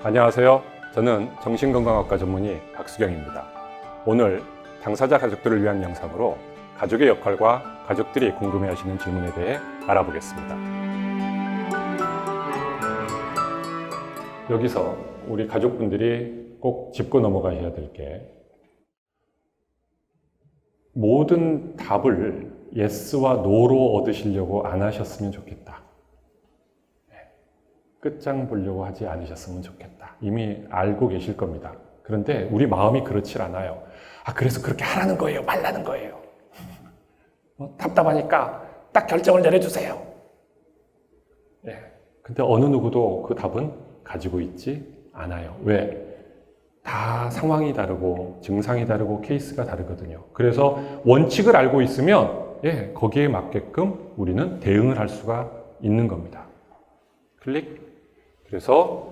안녕하세요. 저는 정신건강학과 전문의 박수경입니다. 오늘 당사자 가족들을 위한 영상으로 가족의 역할과 가족들이 궁금해하시는 질문에 대해 알아보겠습니다. 여기서 우리 가족분들이 꼭 짚고 넘어가셔야 될 게, 모든 답을 예스와 노로 얻으시려고 안 하셨으면 좋겠다. 끝장 보려고 하지 않으셨으면 좋겠다. 이미 알고 계실 겁니다. 그런데 우리 마음이 그렇지 않아요. 그래서 그렇게 하라는 거예요? 말라는 거예요? 답답하니까 딱 결정을 내려주세요. 근데 어느 누구도 그 답은 가지고 있지 않아요. 왜? 다 상황이 다르고 증상이 다르고 케이스가 다르거든요. 그래서 원칙을 알고 있으면 거기에 맞게끔 우리는 대응을 할 수가 있는 겁니다. 클릭. 그래서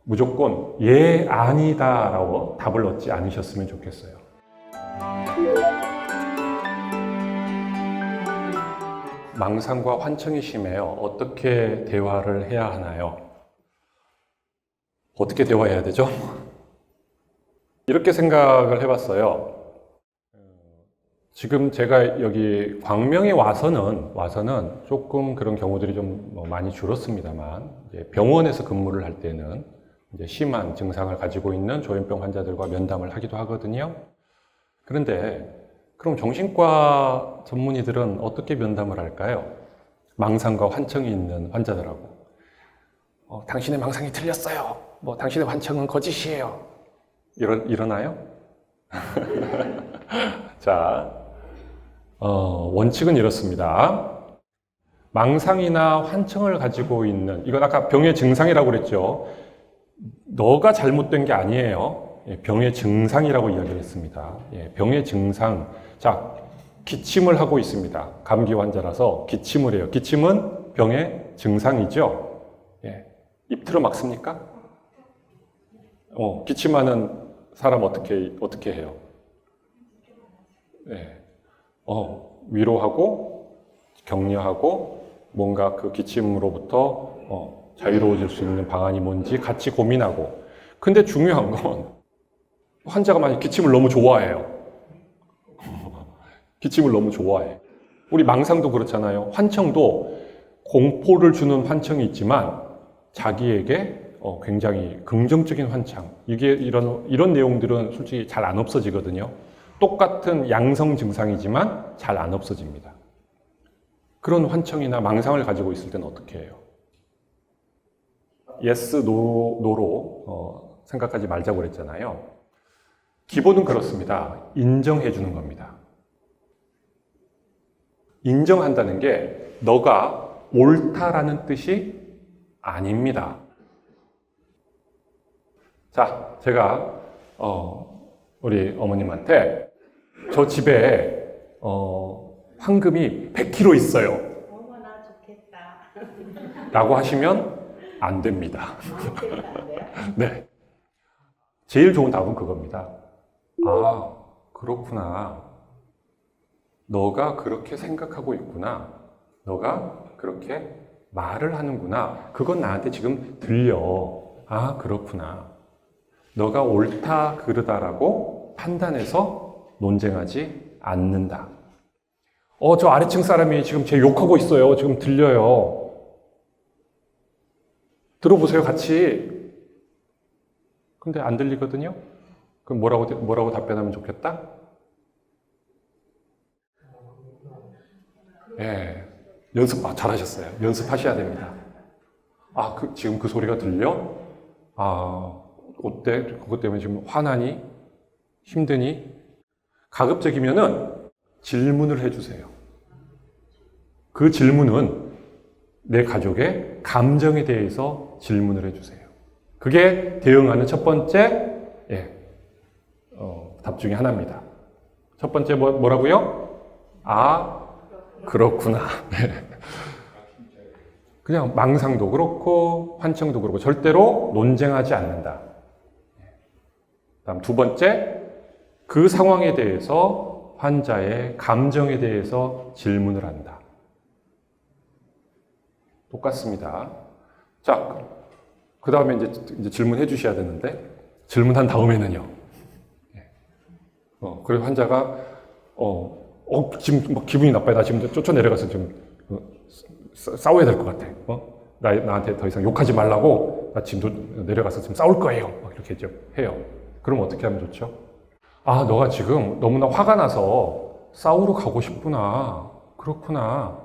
무조건 예, 아니다 라고 답을 얻지 않으셨으면 좋겠어요. 망상과 환청이 심해요. 어떻게 대화를 해야 하나요? 어떻게 대화해야 되죠? 이렇게 생각을 해봤어요. 지금 제가 여기 광명에 와서는 조금 그런 경우들이 좀 많이 줄었습니다만, 이제 병원에서 근무를 할 때는 이제 심한 증상을 가지고 있는 조현병 환자들과 면담을 하기도 하거든요. 그런데 그럼 정신과 전문의들은 어떻게 면담을 할까요? 망상과 환청이 있는 환자들하고. 당신의 망상이 틀렸어요. 당신의 환청은 거짓이에요. 이러나요? 자, 원칙은 이렇습니다. 망상이나 환청을 가지고 있는, 이건 아까 병의 증상이라고 그랬죠. 너가 잘못된 게 아니에요. 병의 증상이라고 이야기를 했습니다. 병의 증상. 자, 기침을 하고 있습니다. 감기 환자라서 기침을 해요. 기침은 병의 증상이죠. 입 틀어 막습니까? 기침하는 사람 어떻게 해요? 위로하고 격려하고 뭔가 그 기침으로부터 자유로워질 수 있는 방안이 뭔지 같이 고민하고. 근데 중요한 건 환자가 만약 기침을 너무 좋아해요. 기침을 너무 좋아해. 우리 망상도 그렇잖아요. 환청도 공포를 주는 환청이 있지만 자기에게 굉장히 긍정적인 환청. 이게 이런 내용들은 솔직히 잘 안 없어지거든요. 똑같은 양성 증상이지만 잘 안 없어집니다. 그런 환청이나 망상을 가지고 있을 때는 어떻게 해요? yes, no로 생각하지 말자고 그랬잖아요. 기본은 그렇습니다. 인정해 주는 겁니다. 인정한다는 게 너가 옳다라는 뜻이 아닙니다. 자, 제가 우리 어머님한테 저 집에 황금이 100kg 있어요. 어머나 좋겠다. 라고 하시면 안 됩니다. 네. 제일 좋은 답은 그겁니다. 그렇구나. 너가 그렇게 생각하고 있구나. 너가 그렇게 말을 하는구나. 그건 나한테 지금 들려. 그렇구나. 너가 옳다, 그르다라고 판단해서 논쟁하지 않는다. 저 아래층 사람이 지금 제 욕하고 있어요. 지금 들려요. 들어보세요, 같이. 근데 안 들리거든요? 그럼 뭐라고 답변하면 좋겠다? 잘하셨어요. 연습하셔야 됩니다. 지금 그 소리가 들려? 어때? 그것 때문에 지금 화나니? 힘드니? 가급적이면은 질문을 해주세요. 그 질문은 내 가족의 감정에 대해서 질문을 해주세요. 그게 대응하는 첫 번째 답 중에 하나입니다. 첫 번째 뭐라고요? 그렇구나. 그냥 망상도 그렇고 환청도 그렇고 절대로 논쟁하지 않는다. 다음 두 번째, 그 상황에 대해서 환자의 감정에 대해서 질문을 한다. 똑같습니다. 자, 그 다음에 이제 질문해 주셔야 되는데, 질문한 다음에는요. 그래서 환자가, 지금 막 기분이 나빠요. 나 지금 쫓아내려가서 지금 싸워야 될 것 같아. 나한테 더 이상 욕하지 말라고, 나 지금 내려가서 지금 싸울 거예요. 막 이렇게 해요. 그럼 어떻게 하면 좋죠? 아, 너가 지금 너무나 화가 나서 싸우러 가고 싶구나. 그렇구나.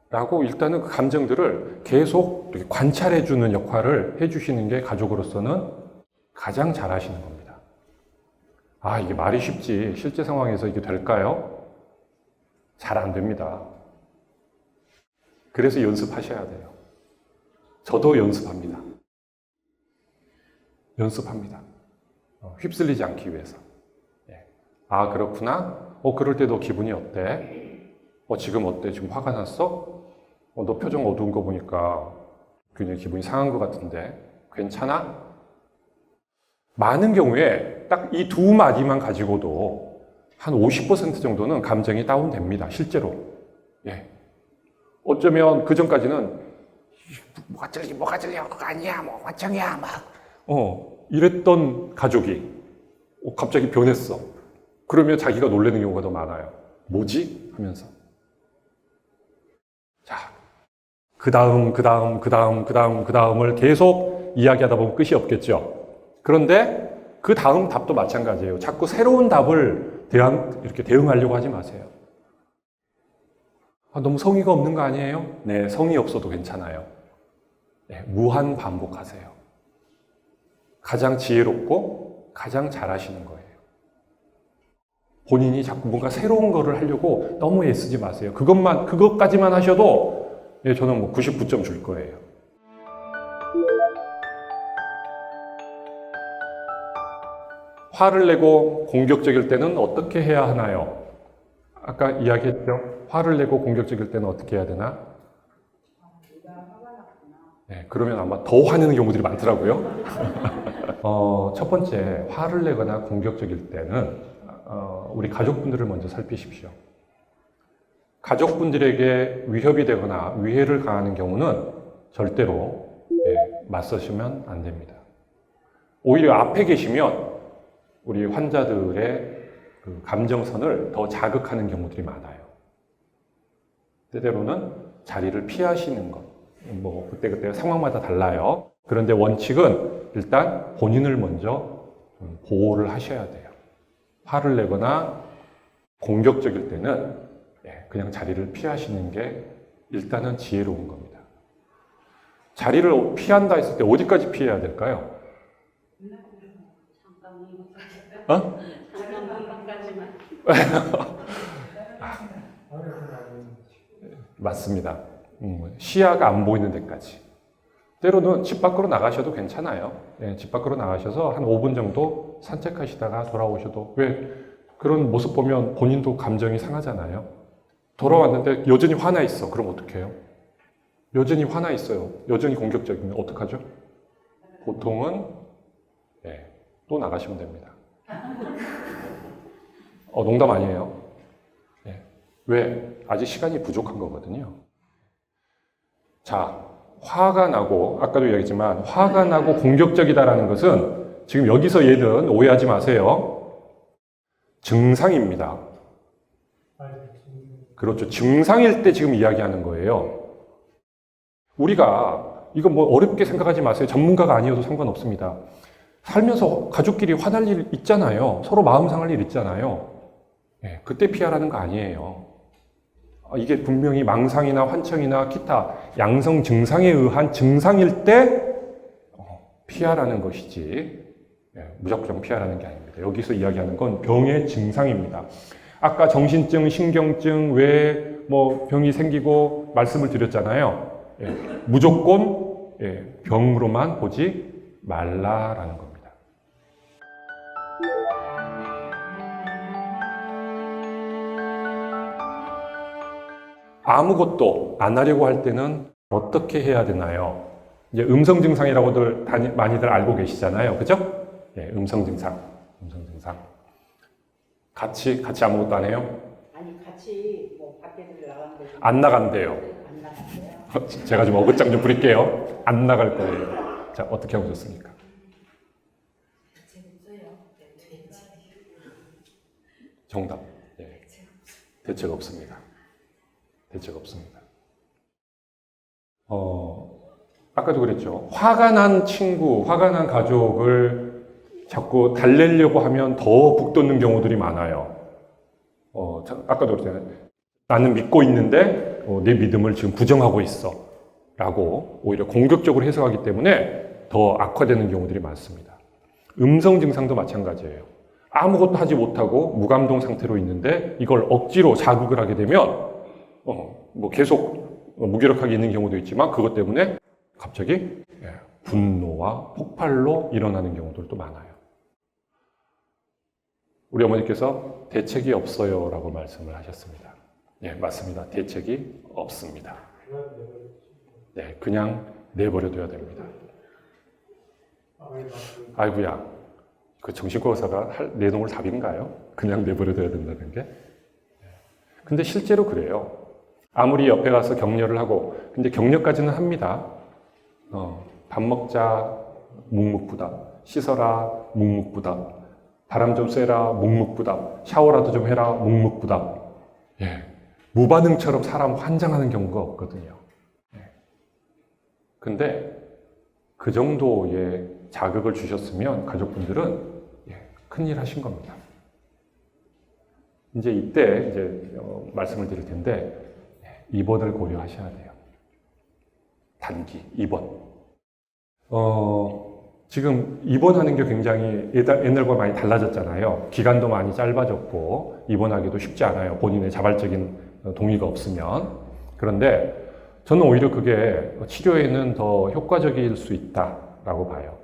라고 일단은 그 감정들을 계속 이렇게 관찰해주는 역할을 해주시는 게 가족으로서는 가장 잘하시는 겁니다. 아, 이게 말이 쉽지. 실제 상황에서 이게 될까요? 잘 안 됩니다. 그래서 연습하셔야 돼요. 저도 연습합니다. 연습합니다. 휩쓸리지 않기 위해서. 아, 그렇구나? 그럴 때 너 기분이 어때? 지금 어때? 지금 화가 났어? 너 표정 어두운 거 보니까 굉장히 기분이 상한 것 같은데 괜찮아? 많은 경우에 딱 이 두 마디만 가지고도 한 50% 정도는 감정이 다운됩니다. 실제로. 어쩌면 그 전까지는 뭐가 들려 그거 아니야 뭐 완청이야 막 이랬던 가족이 갑자기 변했어. 그러면 자기가 놀라는 경우가 더 많아요. 뭐지? 하면서. 자, 그 다음을 계속 이야기하다 보면 끝이 없겠죠. 그런데 그 다음 답도 마찬가지예요. 자꾸 새로운 답을 이렇게 대응하려고 하지 마세요. 너무 성의가 없는 거 아니에요? 네, 성의 없어도 괜찮아요. 무한 반복하세요. 가장 지혜롭고 가장 잘하시는 거예요. 본인이 자꾸 뭔가 새로운 거를 하려고 너무 애쓰지 마세요. 그것까지만 하셔도 저는 99점 줄 거예요. 화를 내고 공격적일 때는 어떻게 해야 하나요? 아까 이야기했죠? 화를 내고 공격적일 때는 어떻게 해야 되나? 그러면 아마 더 화내는 경우들이 많더라고요. 첫 번째, 화를 내거나 공격적일 때는 우리 가족분들을 먼저 살피십시오. 가족분들에게 위협이 되거나 위해를 가하는 경우는 절대로 맞서시면 안 됩니다. 오히려 앞에 계시면 우리 환자들의 그 감정선을 더 자극하는 경우들이 많아요. 때때로는 자리를 피하시는 것, 그때 상황마다 달라요. 그런데 원칙은 일단 본인을 먼저 보호를 하셔야 돼요. 화를 내거나 공격적일 때는 그냥 자리를 피하시는 게 일단은 지혜로운 겁니다. 자리를 피한다 했을 때 어디까지 피해야 될까요? 맞습니다. 시야가 안 보이는 데까지. 때로는 집 밖으로 나가셔도 괜찮아요. 집 밖으로 나가셔서 한 5분 정도 산책하시다가 돌아오셔도, 왜 그런 모습 보면 본인도 감정이 상하잖아요. 돌아왔는데 여전히 화나 있어. 그럼 어떡해요? 여전히 화나 있어요. 여전히 공격적이면 어떡하죠? 보통은 또 나가시면 됩니다. 농담 아니에요. 왜? 아직 시간이 부족한 거거든요. 자, 화가 나고, 아까도 이야기했지만 화가 나고 공격적이다라는 것은 지금 여기서 얘는 오해하지 마세요. 증상입니다. 그렇죠. 증상일 때 지금 이야기하는 거예요. 우리가 이거 어렵게 생각하지 마세요. 전문가가 아니어도 상관없습니다. 살면서 가족끼리 화날 일 있잖아요. 서로 마음 상할 일 있잖아요. 그때 피하라는 거 아니에요. 이게 분명히 망상이나 환청이나 기타 양성 증상에 의한 증상일 때 피하라는 것이지 무작정 피하라는 게 아닙니다. 여기서 이야기하는 건 병의 증상입니다. 아까 정신증, 신경증 왜 병이 생기고 말씀을 드렸잖아요. 무조건 병으로만 보지 말라라는 겁니다. 아무것도 안 하려고 할 때는 어떻게 해야 되나요? 이제 음성 증상이라고들 많이들 알고 계시잖아요. 그죠? 음성 증상. 같이 아무것도 안 해요? 아니 같이 밖에 나가는데 안 나간대요. 안 나간대요. 제가 좀 어긋장 좀 부릴게요. 안 나갈 거예요. 자, 어떻게 하면 좋습니까? 정답. 예. 대책 없습니다. 대책 없습니다. 아까도 그랬죠. 화가 난 친구, 화가 난 가족을 자꾸 달래려고 하면 더 북돋는 경우들이 많아요. 아까도 그랬잖아요. 나는 믿고 있는데 내 믿음을 지금 부정하고 있어. 라고 오히려 공격적으로 해석하기 때문에 더 악화되는 경우들이 많습니다. 음성 증상도 마찬가지예요. 아무것도 하지 못하고 무감동 상태로 있는데 이걸 억지로 자극을 하게 되면 뭐 계속 무기력하게 있는 경우도 있지만 그것 때문에 갑자기 분노와 폭발로 일어나는 경우들도 많아요. 우리 어머니께서 대책이 없어요 라고 말씀을 하셨습니다. 네, 맞습니다. 대책이 없습니다. 네, 그냥 내버려둬야 됩니다. 아이고야, 그 정신과 의사가 내놓을 답인가요? 그냥 내버려둬야 된다는 게? 근데 실제로 그래요. 아무리 옆에 가서 격려를 하고, 근데 격려까지는 합니다. 밥 먹자, 묵묵부답. 씻어라, 묵묵부답. 바람 좀 쐬라, 묵묵부답. 샤워라도 좀 해라, 묵묵부답. 예. 무반응처럼 사람 환장하는 경우가 없거든요. 예. 근데 그 정도의 자극을 주셨으면 가족분들은 큰일 하신 겁니다. 이제 이때 말씀을 드릴 텐데 입원을 고려하셔야 돼요. 단기 입원. 지금 입원하는 게 굉장히 옛날과 많이 달라졌잖아요. 기간도 많이 짧아졌고 입원하기도 쉽지 않아요. 본인의 자발적인 동의가 없으면. 그런데 저는 오히려 그게 치료에는 더 효과적일 수 있다라고 봐요.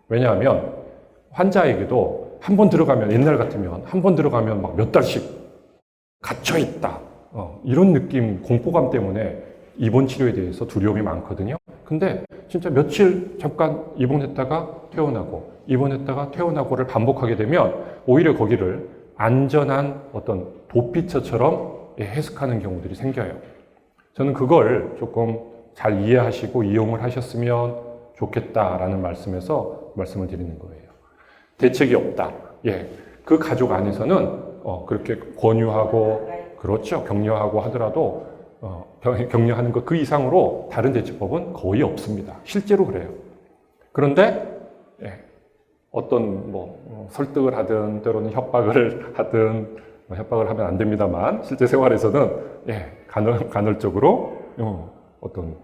왜냐하면 환자에게도 한 번 들어가면, 옛날 같으면 한 번 들어가면 막 몇 달씩 갇혀있다. 이런 느낌, 공포감 때문에 입원 치료에 대해서 두려움이 많거든요. 근데 진짜 며칠 잠깐 입원했다가 퇴원하고, 입원했다가 퇴원하고를 반복하게 되면 오히려 거기를 안전한 어떤 도피처처럼 해석하는 경우들이 생겨요. 저는 그걸 조금 잘 이해하시고 이용을 하셨으면 좋겠다라는 말씀에서 말씀을 드리는 거예요. 대책이 없다. 예. 그 가족 안에서는 그렇게 권유하고, 그렇죠. 격려하고 하더라도 격려하는 것 그 이상으로 다른 대처법은 거의 없습니다. 실제로 그래요. 그런데 어떤 설득을 하든 때로는 협박을 하든 협박을 하면 안 됩니다만 실제 생활에서는 간헐적으로 어떤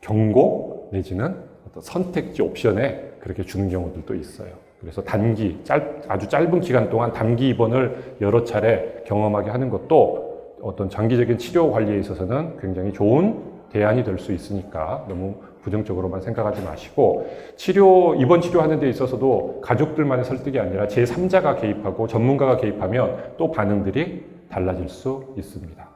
경고 내지는 어떤 선택지 옵션에 그렇게 주는 경우들도 있어요. 그래서 아주 짧은 기간 동안 단기 입원을 여러 차례 경험하게 하는 것도 어떤 장기적인 치료 관리에 있어서는 굉장히 좋은 대안이 될 수 있으니까 너무 부정적으로만 생각하지 마시고, 입원 치료하는 데 있어서도 가족들만의 설득이 아니라 제3자가 개입하고 전문가가 개입하면 또 반응들이 달라질 수 있습니다.